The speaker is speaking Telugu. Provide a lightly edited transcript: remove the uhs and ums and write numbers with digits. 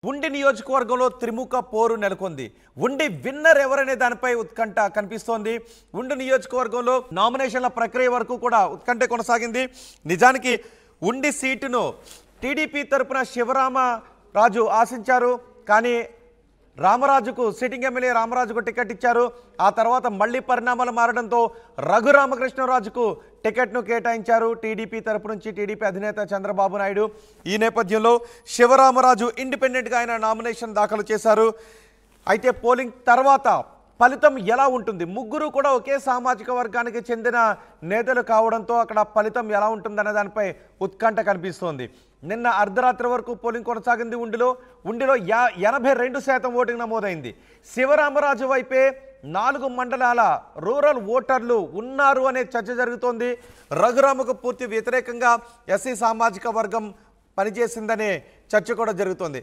ఉండి నియోజకవర్గంలో త్రిముఖ పోరు నెలకొంది. ఉండి విన్నర్ ఎవరనే దానిపై ఉత్కంఠ కనిపిస్తోంది. ఉండి నియోజకవర్గంలో నామినేషన్ల ప్రక్రియ వరకు కూడా ఉత్కంఠ కొనసాగింది. నిజానికి ఉండి సీటును టీడీపీ తరపున శివరామరాజు ఆశించారు. కానీ రామరాజుకు సిట్టింగ్ ఎమ్మెల్యే రామరాజుకు టికెట్ ఇచ్చారు. ఆ తర్వాత మళ్ళీ పరిణామాలు మారడంతో రఘురామకృష్ణరాజుకు టికెట్ను కేటాయించారు టీడీపీ తరపు నుంచి టీడీపీ అధినేత చంద్రబాబు నాయుడు. ఈ నేపథ్యంలో శివరామరాజు ఇండిపెండెంట్గా ఆయన నామినేషన్ దాఖలు చేశారు. అయితే పోలింగ్ తర్వాత ఫలితం ఎలా ఉంటుంది? ముగ్గురు కూడా ఒకే సామాజిక వర్గానికి చెందిన నేతలు కావడంతో అక్కడ ఫలితం ఎలా ఉంటుందనే దానిపై ఉత్కంఠ కనిపిస్తోంది. నిన్న అర్ధరాత్రి వరకు పోలింగ్ కొనసాగింది. ఉండిలో 82% ఓటింగ్ నమోదైంది. శివరామరాజు వైపే 4 మండలాల రూరల్ ఓటర్లు ఉన్నారు అనే చర్చ జరుగుతోంది. రఘురామకు పూర్తి వ్యతిరేకంగా ఎస్సీ సామాజిక వర్గం పనిచేసిందనే చర్చ కూడా జరుగుతోంది.